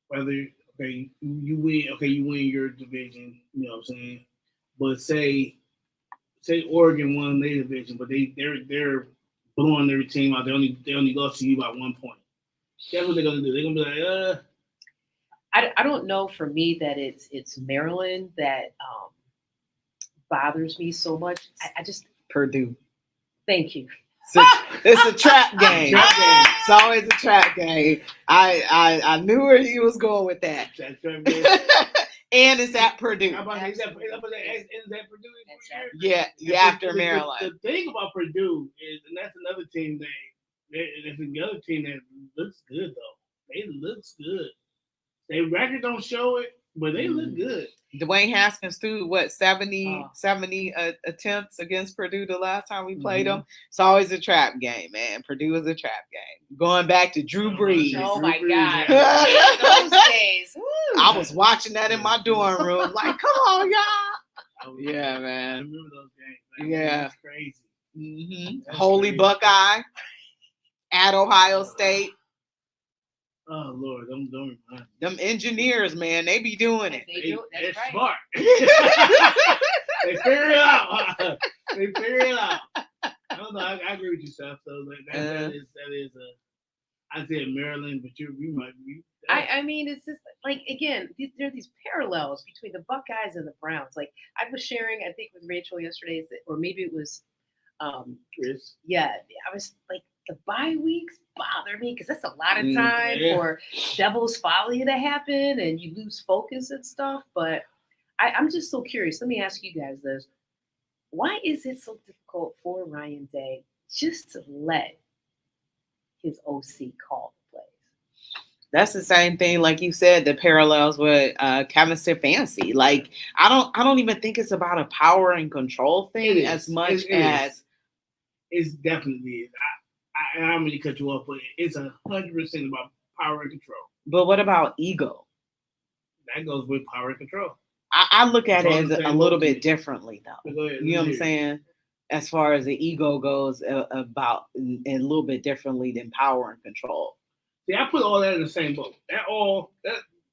whether you win your division, you know what I'm saying. But say Oregon won their division, but they're blowing their team out. They only lost to you by 1 point. That's what they're gonna do. They're gonna be like, I don't know. For me, that it's Maryland that bothers me so much. I just Purdue. Thank you. It's a trap game. It's always a trap game. I knew where he was going with that. And it's at Purdue. Is that Purdue? Yeah, after Maryland. The thing about Purdue is, and that's another team that's another team that looks good though. They looks good. Their record don't show it, but they look good. Dwayne Haskins threw 70 attempts against Purdue the last time we played them. It's always a trap game, man. Purdue is a trap game. Going back to Drew Brees. Oh my God. Those days. Woo. I was watching that in my dorm room. Like, come on, y'all. Yeah, man. I remember those games. Yeah. That's crazy. Mm-hmm. Holy crazy. Buckeye at Ohio State. Oh Lord, don't remind me. Them engineers, man, they be doing it. They're right. Smart. They figure it out. They figure it out. I don't know. I agree with you, Seth. So that is I said Maryland, but you might be. I mean, it's just like, again, there are these parallels between the Buckeyes and the Browns. Like I was sharing, I think with Rachel yesterday, or maybe it was Chris. Yeah, I was like, the bye weeks bother me because that's a lot of time for Devil's Folly to happen and you lose focus and stuff. But I'm just so curious. Let me ask you guys this. Why is it so difficult for Ryan Day just to let his OC called the plays. That's the same thing, like you said, the parallels with Kevin Stefanski. Like, I don't even think it's about a power and control thing as much as it's definitely is. I don't mean to cut you off, but it's 100% about power and control. But what about ego? That goes with power and control. I look at it as a little bit differently, though. Go ahead, you know what I'm saying? As far as the ego goes, about a little bit differently than power and control. See, I put all that in the same boat. That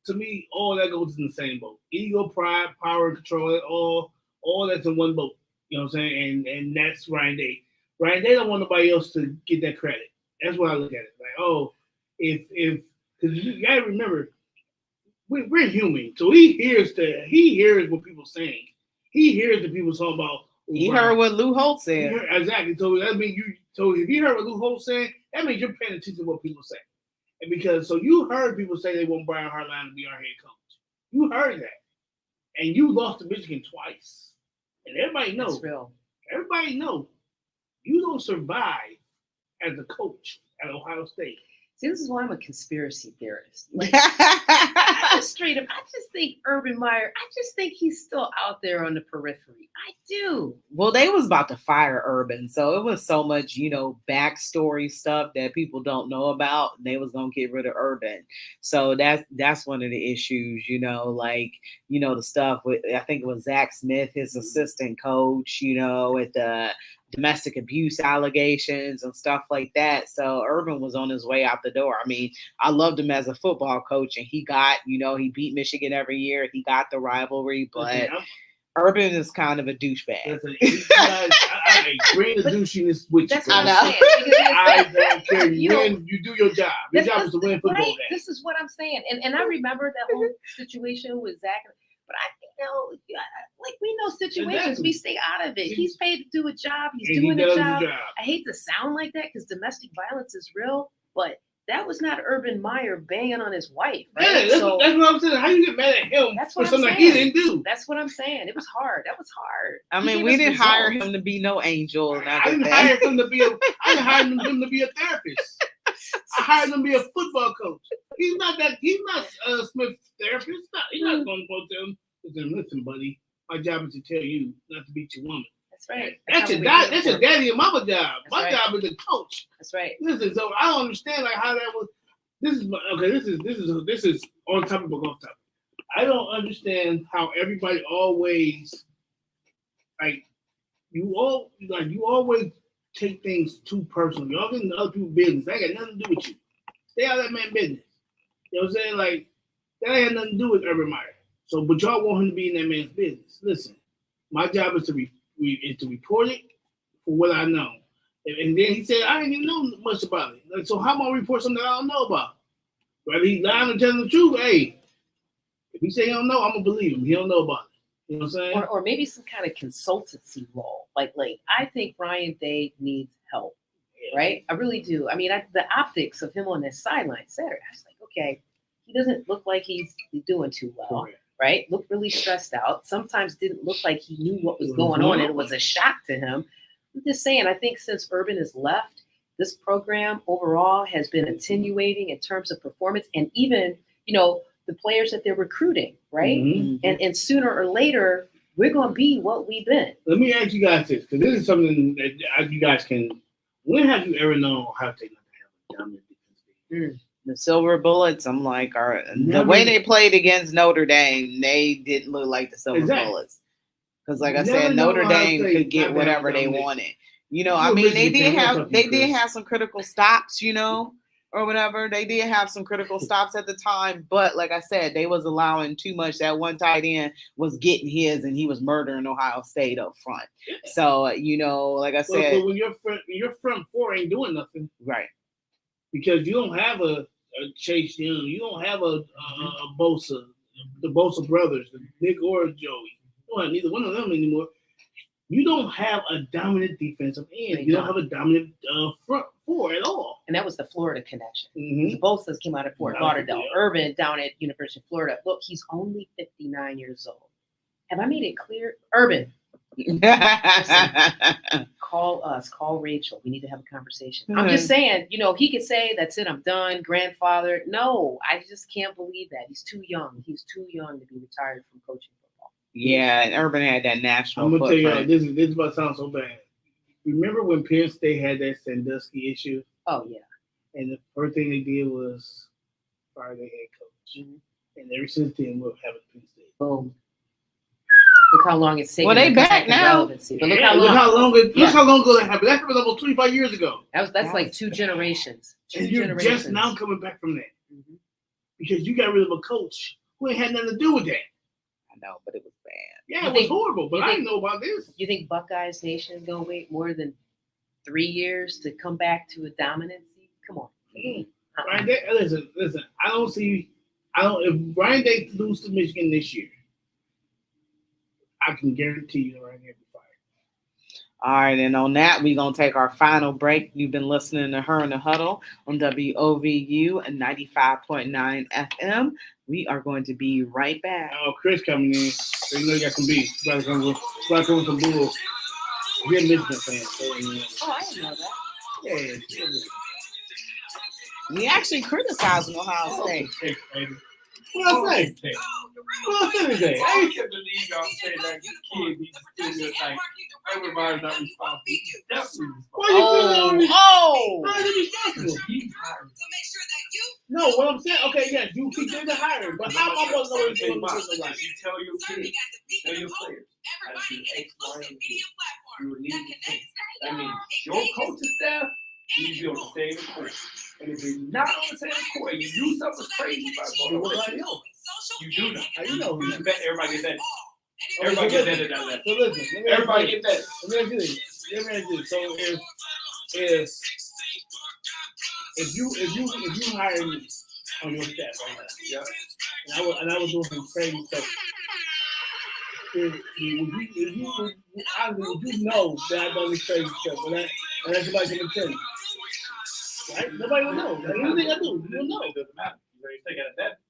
to me, all that goes in the same boat. Ego, pride, power, and control, all that's in one boat. You know what I'm saying? And that's Ryan Day. Ryan Day don't want nobody else to get that credit. That's what I look at it. Like, oh, if because you gotta remember, we're human. So he hears what people saying. He hears the people talking about. He heard what Lou Holt said. Exactly. So that means So if you heard what Lou Holt said, that means you're paying attention to what people say. And because you heard people say they want Brian Hartline to be our head coach. You heard that, and you lost to Michigan twice. And everybody knows. That's real. Everybody knows you don't survive as a coach at Ohio State. See, this is why I'm a conspiracy theorist. Like, I just think Urban Meyer, I just think he's still out there on the periphery. I do. Well, they was about to fire Urban, so it was so much, backstory stuff that people don't know about. They was gonna get rid of Urban, so that's one of the issues. The stuff with, I think it was Zach Smith, his assistant coach. At the domestic abuse allegations and stuff like that. So Urban was on his way out the door. I mean, I loved him as a football coach, and he got, he beat Michigan every year. He got the rivalry, but Urban is kind of a douchebag. I bring the douchiness with you. That's what I'm saying. I don't care. You do your job. Your job is to win football games. This is what I'm saying. And I remember that whole situation with Zach. But we know situations, exactly. We stay out of it. He's paid to do a job. He's doing a job. I hate to sound like that because domestic violence is real, but that was not Urban Meyer banging on his wife, right? Yeah, that's what I'm saying. How you get mad at him for something he didn't do? That's what I'm saying. It was hard. That was hard. I mean, we didn't hire him to be no angel. I didn't hire him to be a therapist. I hired him to be a football coach. He's not Smith's therapist. He's not going to go to him. Listen, buddy, my job is to tell you not to beat your woman. That's right. That's your daddy and mama job. My job is to coach. That's right. Listen, so I don't understand how that was. This is on topic but off topic. I don't understand how everybody always you always take things too personal. Y'all get into other people's business. That got nothing to do with you. Stay out of that man's business. You know what I'm saying? Like, that ain't nothing to do with Urban Meyer. So, but y'all want him to be in that man's business. Listen, my job is to report it for what I know. And then he said, I didn't even know much about it. Like, so how am I gonna report something that I don't know about? Whether he's lying or telling the truth, hey, if he say he don't know, I'm gonna believe him. He don't know about it. You know what I'm saying? Or maybe some kind of consultancy role. Like I think Ryan Day needs help, right? I really do. I mean, the optics of him on that sideline Saturday, I was like, okay, he doesn't look like he's doing too well. Correct. Right? Looked really stressed out. Sometimes didn't look like he knew what was going on. And it was a shock to him. I'm just saying, I think since Urban has left, this program overall has been attenuating in terms of performance and even, the players that they're recruiting, right? Mm-hmm. And sooner or later, we're going to be what we've been. Let me ask you guys this, because this is something that you guys can. When have you ever known how to take a dominant defense? The Silver Bullets, I'm like, the way they played against Notre Dame, they didn't look like the Silver Bullets. Because, like I said, Notre Dame could get whatever they wanted. I mean, they did have some critical stops, or whatever. They did have some critical stops at the time, but like I said, they was allowing too much. That one tight end was getting his, and he was murdering Ohio State up front. So, like I said, but when your front four ain't doing nothing, right? Because you don't have a Chase Young, you don't have a Bosa, the Bosa brothers, Nick or Joey. You don't have neither one of them anymore. You don't have a dominant defensive end. You don't have a dominant front four at all. And that was the Florida connection. Mm-hmm. The Bosas came out of Fort Lauderdale. Yeah. Urban down at University of Florida. Look, he's only 59 years old. Have I made it clear? Urban, Call us. Call Rachel. We need to have a conversation. I'm just saying, he could say, that's it, I'm done, grandfather. No, I just can't believe that. He's too young. He's too young to be retired from coaching football. Yeah, and Urban had that national I'm going to tell footprint. you, this is about to sound so bad. Remember when Penn State had that Sandusky issue? Oh, yeah. And the first thing they did was fire their head coach. Mm-hmm. And ever since then, we'll have a Penn State. Boom. Look how long it's taken. Well, they back now. Relevancy. But look how long ago that happened. That happened almost 25 years ago. That's like two generations. And you're just now coming back from that. Mm-hmm. Because you got rid of a coach who ain't had nothing to do with that. I know, but it was bad. Yeah, it was horrible, but I didn't know about this. You think Buckeyes Nation is going to wait more than 3 years to come back to a dominancy? Come on. Ryan Day, listen. If Ryan Day loses to Michigan this year, I can guarantee you Ryan Day will be fired. All right, and on that, we're going to take our final break. You've been listening to Her in the Huddle on WOVU and 95.9 FM. We are going to be right back. Oh, Chris coming in. So you know you got some beef. You got to come with some bull. You're a Michigan fan. So, I didn't know that. Yeah. We actually criticized Ohio State. What I say? What I say today? I ain't can't believe y'all say that kid be still like everybody's not responsible. He's definitely responsible. Why you Oh! responsible? No, what I'm saying, okay, yeah, you keep doing the hiring, but how am I supposed to know what you're doing? You tell your kids, tell your players, as you explain, you will need to think. That means your coaching staff needs to be on the same court. And if you're not on the same court and you do something crazy, go to everybody else. You do know. How you know? Everybody get that. Everybody get that. So listen, everybody get that. Let me ask you this. So if you hire me on your staff right now, yeah, and I was doing some crazy stuff, would you know that I've done this crazy stuff, and that's somebody gonna tell you, right? Nobody will know. Like, anything I do, you'll know. It doesn't matter. You take it at that.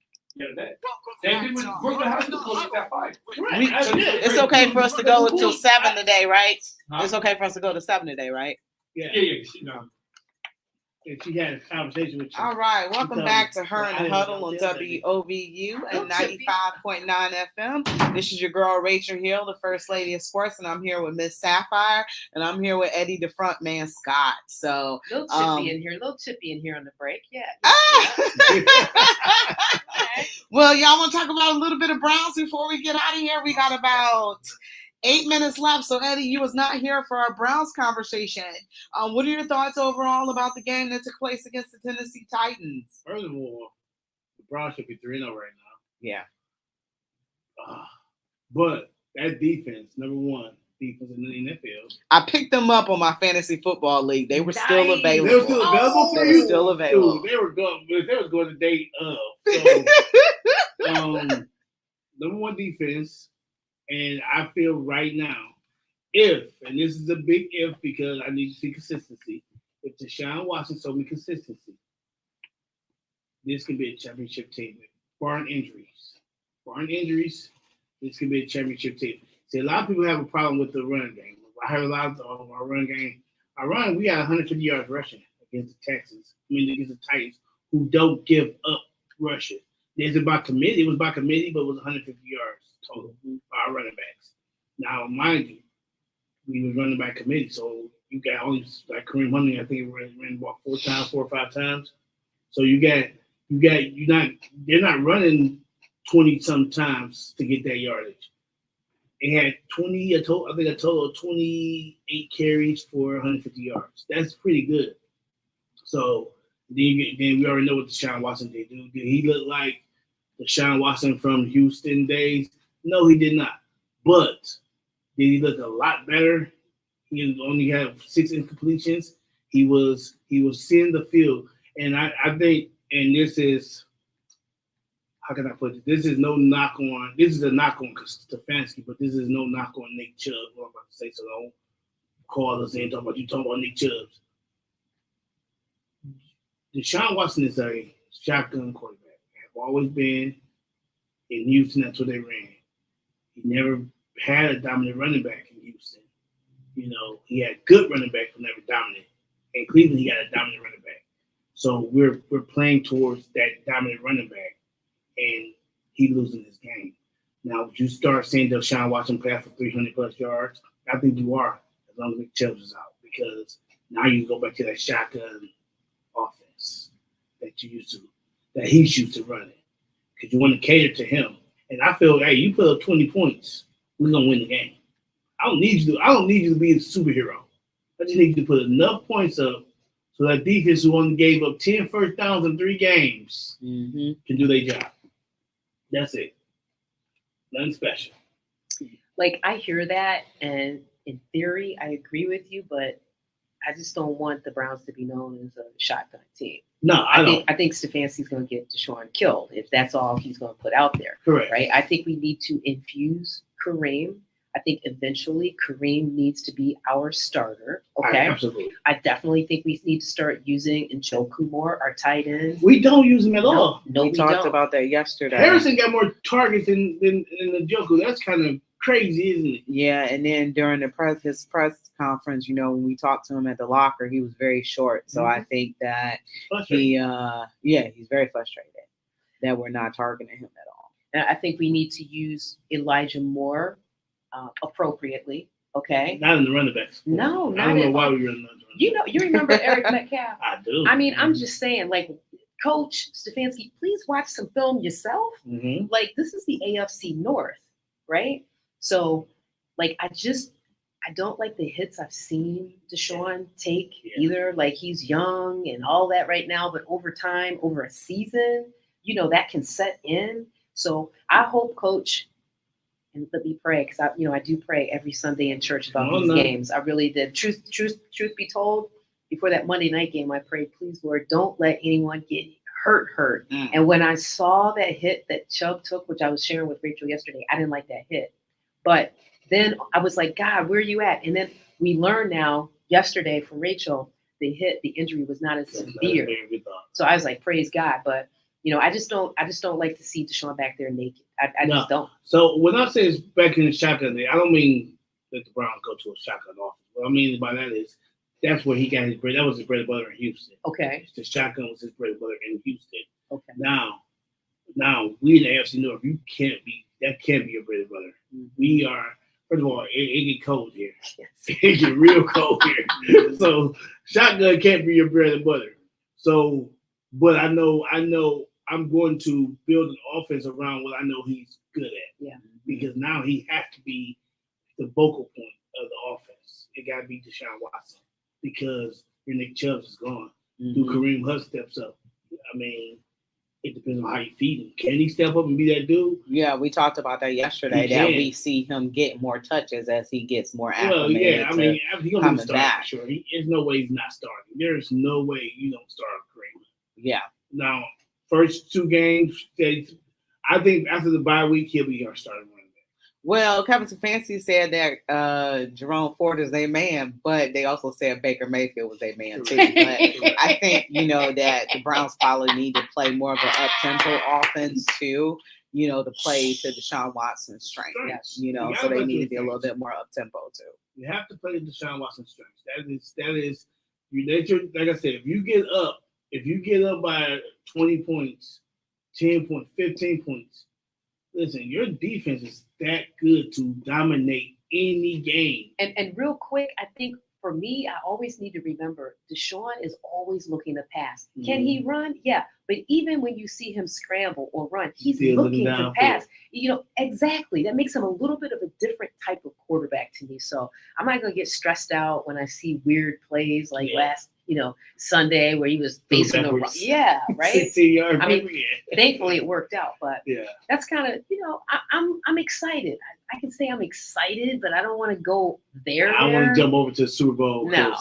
Same thing with Brooklyn High School coach got fired. Right. It's okay for us to go until 7 today, right? Huh? It's okay for us to go to 7 today, right? Yeah. No. And she had a conversation with you. All right. Welcome back to Her in the Huddle on WOVU and 95.9 FM. This is your girl, Rachel Hill, the First Lady of Sports, and I'm here with Miss Sapphire, and I'm here with Eddie, the front man, Scott. So, little chippy in here on the break. Yeah. Well, y'all want to talk about a little bit of Browns before we get out of here? We got about 8 minutes left. So, Eddie, you was not here for our Browns conversation. What are your thoughts overall about the game that took place against the Tennessee Titans? First of all, the Browns should be 3-0 right now. Yeah. But that defense, number one, defense in the NFL. I picked them up on my fantasy football league. They were still available. They were still available for you? They were still available. Dude, they were going the date of. So, number one defense. And I feel right now, and this is a big if because I need to see consistency, if Deshaun Watson showed me consistency, this could be a championship team. Barring injuries, this could be a championship team. See, a lot of people have a problem with the run game. I heard a lot of our run game. We got 150 yards rushing against the Texans. Against the Titans, who don't give up rushing. It was by committee, but it was 150 yards total by our running backs. Now, mind you, we were running by committee, so you got only like Kareem Hunt, I think ran about 4 or 5 times. So they're not running 20 some times to get that yardage. They had a total of 28 carries for 150 yards. That's pretty good. So then we already know what Deshaun Watson did. Did he look like Deshaun Watson from Houston days? No, he did not. But did he look a lot better? He only had 6 incompletions. He was seeing the field. And I think, and this is, how can I put it? This is a knock on Stefanski, but this is no knock on Nick Chubb. What I'm about to say, so don't call us in talking about Nick Chubb. Deshaun Watson is a shotgun quarterback. Have always been in Houston. That's what they ran. He never had a dominant running back in Houston. You know, he had good running back who never dominant. In Cleveland, he got a dominant running back. So we're playing towards that dominant running back, and he losing his game. Now, would you start seeing Deshaun Watson pass for 300+ yards? I think you are, as long as Nick Chubb is out, because now you go back to that shotgun offense that he's used to running, because you want to cater to him. And I feel, hey, you put up 20 points, we're gonna win the game. I don't need you to be a superhero. I just need you to put enough points up so that defense who only gave up 10 first downs in 3 games can do their job. That's it. Nothing special. Like, I hear that, and in theory, I agree with you, but I just don't want the Browns to be known as a shotgun team. No, I don't. I think Stefanski's going to get Deshaun killed if that's all he's going to put out there. Correct. Right? I think we need to infuse Kareem. I think eventually Kareem needs to be our starter. Okay. Absolutely. I definitely think we need to start using Njoku more, our tight end. We don't use him at all. No, we talked don't. about that yesterday. Harrison got more targets than Njoku. That's kind of crazy, isn't it? Yeah, and then during his press conference, you know, when we talked to him at the locker, he was very short. So I think that he's very frustrated that we're not targeting him at all. And I think we need to use Elijah Moore appropriately. Okay. Not in the running backs. No, I don't know why we were in the You remember Eric Metcalf? I do. I mean, I'm just saying, like, Coach Stefanski, please watch some film yourself. Mm-hmm. Like, this is the AFC North, right? So, like, I don't like the hits I've seen Deshaun take either. Like, he's young and all that right now, but over time, over a season, you know, that can set in. So I hope Coach, and let me pray, because I do pray every Sunday in church about these games. I really did. Truth be told, before that Monday night game, I prayed, please, Lord, don't let anyone get hurt. And when I saw that hit that Chubb took, which I was sharing with Rachel yesterday, I didn't like that hit. But then I was like, God, where are you at? And then we learned now yesterday from Rachel, the injury was not as severe. So I was like, praise God. But you know, I just don't like to see Deshaun back there naked. I just don't. So when I say it's back in the shotgun, I don't mean that the Browns go to a shotgun offense. What I mean by that is that's where he got his bread. That was his bread and butter in Houston. Okay. The shotgun was his bread and butter in Houston. Okay. Now we in the AFC North, that can't be your bread and butter. Mm-hmm. We are, first of all, it get cold here. Yes. It get real cold here. So shotgun can't be your bread and butter. So, but I know I'm going to build an offense around what I know he's good at. Yeah. Because now he has to be the focal point of the offense. It got to be Deshaun Watson because your Nick Chubb is gone. Do Kareem Hunt steps up? I mean, it depends on how you feed him. Can he step up and be that dude? Yeah, we talked about that yesterday. That we see him get more touches as he gets more acclimated. Well, yeah, I mean, he's gonna be starting back. for sure. There's no way he's not starting. There's no way you don't start Kareem. Yeah. Now, first 2 games, I think after the bye week, he'll be our starting running back. Well, Kevin Stefanski said that Jerome Ford is their man, but they also said Baker Mayfield was their man too. But I think, you know, that the Browns probably need to play more of an up-tempo offense too, you know, to play to Deshaun Watson's strength. Yes. You know, so they need to be a little bit more up-tempo too. You have to play Deshaun Watson's strengths. That is like I said, if you get up by 20 points, 10 points, 15 points, listen, your defense is that good to dominate any game. And real quick, I think for me, I always need to remember Deshaun is always looking to pass. Can he run? Yeah. But even when you see him scramble or run, he's looking to pass. You know, exactly. That makes him a little bit of a different type of quarterback to me. So I'm not going to get stressed out when I see weird plays like last, Sunday where he was facing the run. Yeah, right. 60-yard. I mean, thankfully it worked out, but that's kind of, I'm excited. I can say I'm excited, but I don't want to go there. I want to jump over to the Super Bowl. No,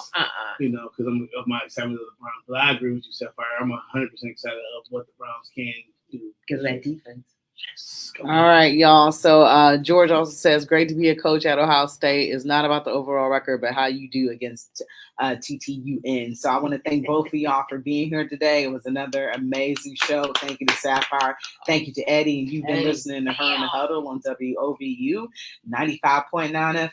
because I'm of my excitement of the Browns. But I agree with you, Sapphire. I'm 100% excited of what the Browns can do because of that defense. Yes. All right, y'all. So George also says, great to be a coach at Ohio State. It's not about the overall record, but how you do against TTUN. So I want to thank both of y'all for being here today. It was another amazing show. Thank you to Sapphire. Thank you to Eddie. And you've been listening to Her in the Huddle on WOVU 95.9 FM.